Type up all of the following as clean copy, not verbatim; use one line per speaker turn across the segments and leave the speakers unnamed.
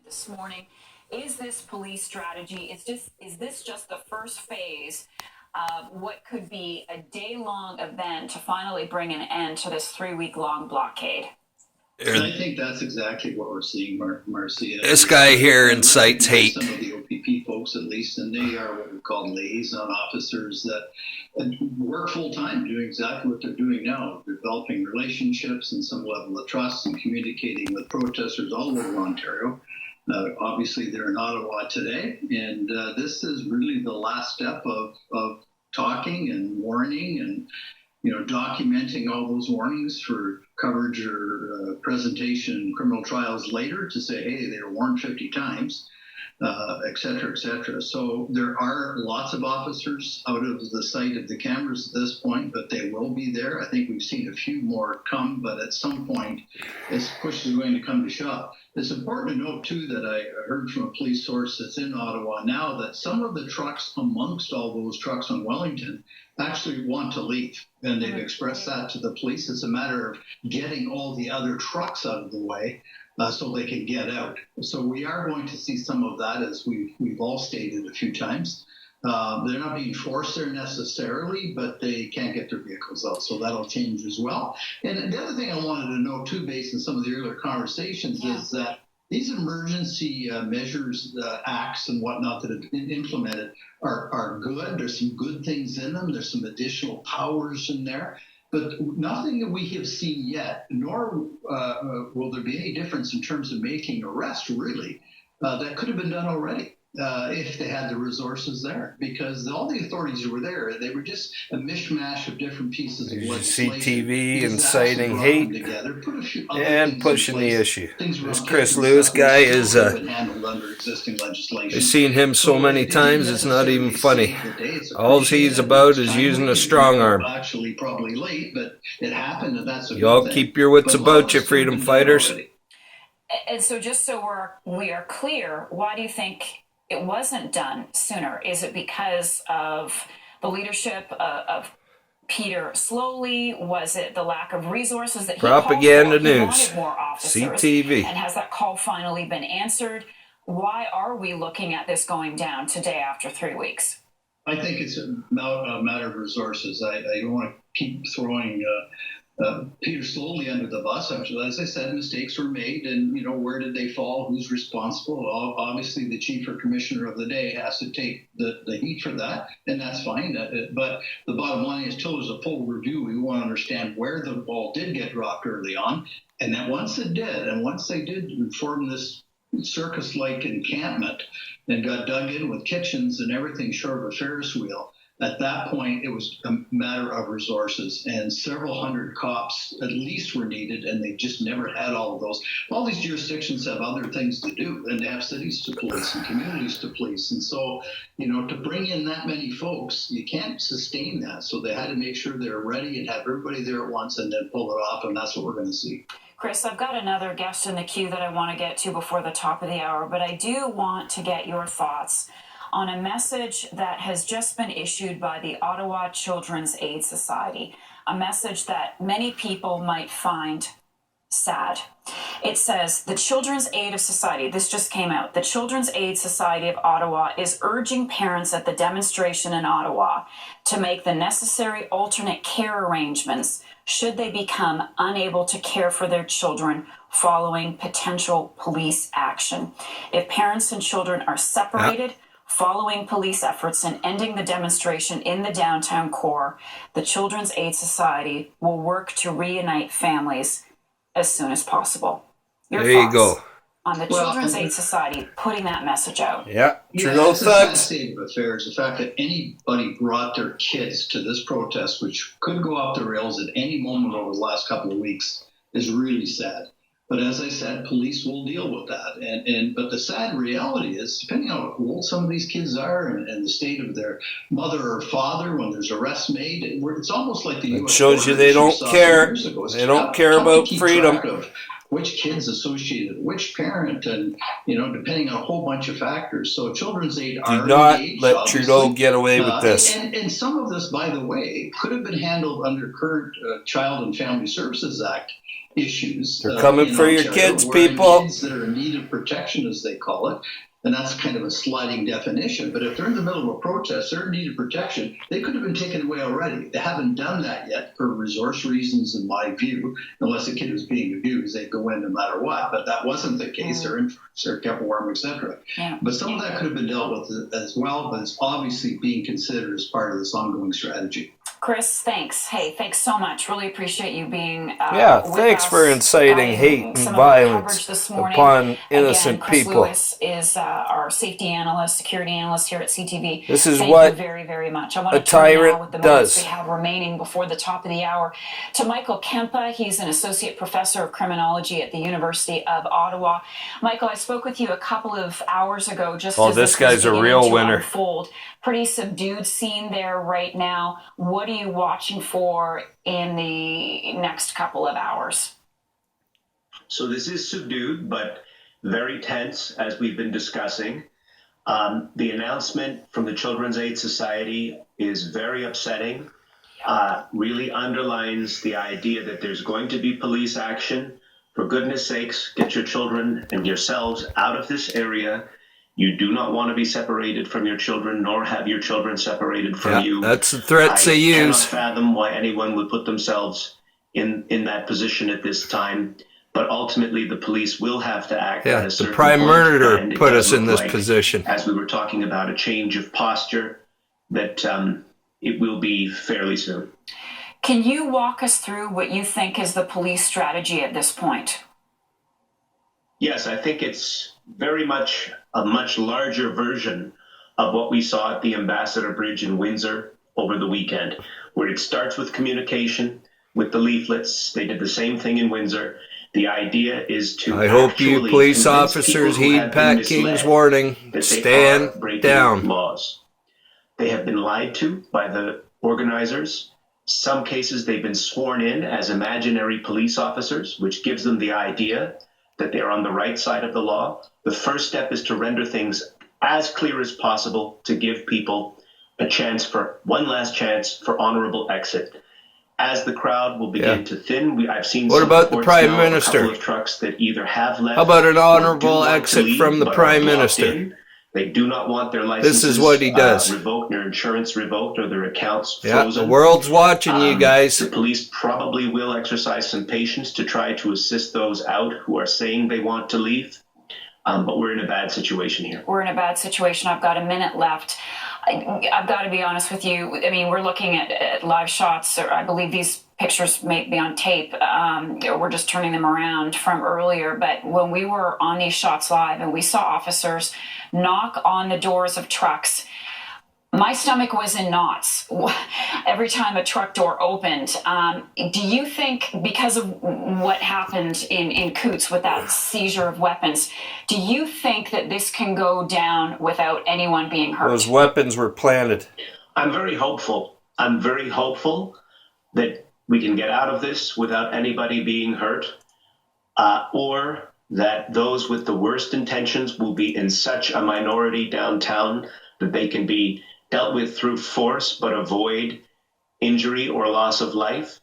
this morning. Is this police strategy, is this just the first phase of what could be a day-long event to finally bring an end to this 3-week-long blockade?
And I think that's exactly what we're seeing, Marcia.
This guy here incites hate.
Some of the OPP folks, at least, and they are what we call liaison officers that work full-time doing exactly what they're doing now, developing relationships and some level of trust and communicating with protesters all over Ontario. Obviously, they're in Ottawa today, and this is really the last step of talking and warning and documenting all those warnings for coverage or presentation in criminal trials later to say, hey, they were warned 50 times, et cetera, et cetera. So there are lots of officers out of the sight of the cameras at this point, but they will be there. I think we've seen a few more come, but at some point, this push is going to come to shove. It's important to note, too, that I heard from a police source that's in Ottawa now that some of the trucks amongst all those trucks on Wellington actually want to leave. And they've expressed that to the police. It's a matter of getting all the other trucks out of the way so they can get out. So we are going to see some of that, as we've all stated a few times. They're not being forced there necessarily, but they can't get their vehicles out. So that'll change as well. And the other thing I wanted to know, too, based on some of the earlier conversations, is that these emergency measures, acts and whatnot that have been implemented are good. There's some good things in them. There's some additional powers in there. But nothing that we have seen yet, nor will there be any difference in terms of making arrests, really, that could have been done already. If they had the resources there, because all the authorities who were there, they were just a mishmash of different pieces of legislation.
CTV, inciting hate, and pushing the issue. This Chris Lewis guy is, I've seen him so many times, it's not even funny. All he's about is using a strong arm.
Actually, probably late, but it happened, and that's a good
Y'all
thing.
keep your wits about you, freedom fighters.
And so just so we are clear, why do you think it wasn't done sooner? Is it because of the leadership of Peter Slowly? Was it the lack of resources that he
Propaganda
called for? He
news.
wanted more officers.
CTV.
And has that call finally been answered? Why are we looking at this going down today after 3 weeks?
I think it's a matter of resources. I don't want to keep throwing Peter Slowly under the bus. As I said, mistakes were made, and where did they fall? Who's responsible? Obviously, the chief or commissioner of the day has to take the heat for that, and that's fine. But the bottom line is, till there's a full review, we want to understand where the ball did get dropped early on, and then once it did, and once they did form this circus-like encampment and got dug in with kitchens and everything short of a Ferris wheel. At that point, it was a matter of resources, and several hundred cops at least were needed, and they just never had all of those. All these jurisdictions have other things to do, and they have cities to police and communities to police. And so, to bring in that many folks, you can't sustain that. So they had to make sure they were ready and have everybody there at once and then pull it off, and that's what we're going to see.
Chris, I've got another guest in the queue that I want to get to before the top of the hour, but I do want to get your thoughts on a message that has just been issued by the Ottawa Children's Aid Society, a message that many people might find sad. It says, the Children's Aid Society, this just came out, the Children's Aid Society of Ottawa is urging parents at the demonstration in Ottawa to make the necessary alternate care arrangements should they become unable to care for their children following potential police action. If parents and children are separated, following police efforts in ending the demonstration in the downtown core, the Children's Aid Society will work to reunite families as soon as possible. Your
there you go.
On the Children's Aid Society putting that message out.
Yeah,
Trudeau thugs. State of affairs. The fact that anybody brought their kids to this protest, which could go off the rails at any moment over the last couple of weeks, is really sad. But as I said, police will deal with that. But the sad reality is, depending on how old some of these kids are and the state of their mother or father when there's arrests made, it's almost like the U.S.
It shows you they don't care. They don't care about freedom.
Which kids associated, which parent, and depending on a whole bunch of factors. So Children's Aid are
do not
engaged,
let
obviously.
Trudeau get away with this.
And some of this, by the way, could have been handled under current Child and Family Services Act issues.
They're coming for your kids, people.
Kids that are in need of protection, as they call it. And that's kind of a sliding definition. But if they're in the middle of a protest, they're in need of protection, they could have been taken away already. They haven't done that yet for resource reasons, in my view. Unless a kid was being abused, they'd go in no matter what. But that wasn't the case. They're kept warm, etc.
Yeah.
But some of that could have been dealt with as well, but it's obviously being considered as part of this ongoing strategy.
Chris, thanks. Hey, thanks so much. Really appreciate you being
thanks for inciting hate and violence upon innocent
Chris
people.
Lewis is our safety analyst, security analyst here at CTV.
This is
Thank
what
you very, very much. I want
a
to turn now
tyrant
with the moments
does.
we have remaining before the top of the hour to Michael Kempa. He's an associate professor of criminology at the University of Ottawa. Michael, I spoke with you a couple of hours ago just as
this guy's a real winner.
Unfold. Pretty subdued scene there right now. What are you watching for in the next couple of hours?
So this is subdued, but very tense, as we've been discussing. The announcement from the Children's Aid Society is very upsetting. Really underlines the idea that there's going to be police action. For goodness sakes, get your children and yourselves out of this area. You do not want to be separated from your children, nor have your children separated from you.
That's the threats they use.
I cannot fathom why anyone would put themselves in that position at this time. But ultimately, the police will have to act at a certain
the Prime
point,
Minister
and
put
does
us in
look
this position.
As we were talking about a change of posture, that it will be fairly soon.
Can you walk us through what you think is the police strategy at this point?
Yes, I think it's very much a much larger version of what we saw at the Ambassador Bridge in Windsor over the weekend, where it starts with communication, with the leaflets. They did the same thing in Windsor. The idea is to
I hope you police officers heed Pat King's warning. Stand down.
Laws. They have been lied to by the organizers. Some cases they've been sworn in as imaginary police officers, which gives them the idea that they're on the right side of the law. The first step is to render things as clear as possible to give people one last chance for honorable exit. As the crowd will begin to thin, I've seen
what
some
about the Prime
now,
Minister?
A couple of trucks that either have left.
How about an honorable
leave,
exit from the Prime Minister?
In. They do not want their licenses
This is what he does.
Revoked, their insurance revoked, or their accounts frozen.
The world's watching you guys.
The police probably will exercise some patience to try to assist those out who are saying they want to leave. But we're in a bad situation here.
We're in a bad situation. I've got a minute left. I've got to be honest with you. I mean, we're looking at live shots, or I believe these pictures may be on tape. We're just turning them around from earlier. But when we were on these shots live and we saw officers knock on the doors of trucks, my stomach was in knots every time a truck door opened. Do you think, because of what happened in Coots with that seizure of weapons, do you think that this can go down without anyone being hurt?
Those weapons were planted.
I'm very hopeful. I'm very hopeful that we can get out of this without anybody being hurt, or that those with the worst intentions will be in such a minority downtown that they can be dealt with through force but avoid injury or loss of life.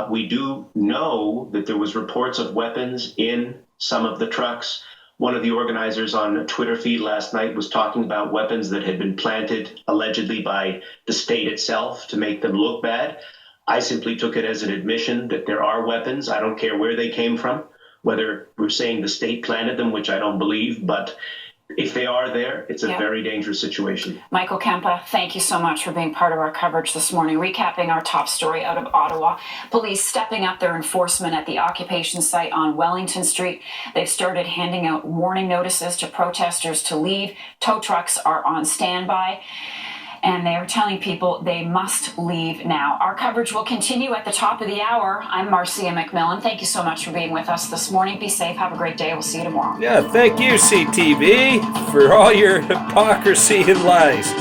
We do know that there was reports of weapons in some of the trucks. One of the organizers on a Twitter feed last night was talking about weapons that had been planted allegedly by the state itself to make them look bad. I simply took it as an admission that there are weapons. I don't care where they came from, whether we're saying the state planted them, which I don't believe, but if they are there, it's a very dangerous situation.
Michael Kempa, thank you so much for being part of our coverage this morning. Recapping our top story out of Ottawa. Police stepping up their enforcement at the occupation site on Wellington Street. They've started handing out warning notices to protesters to leave. Tow trucks are on standby, and they are telling people they must leave now. Our coverage will continue at the top of the hour. I'm Marcia McMillan. Thank you so much for being with us this morning. Be safe. Have a great day. We'll see you tomorrow.
Yeah, thank you, CTV, for all your hypocrisy and lies.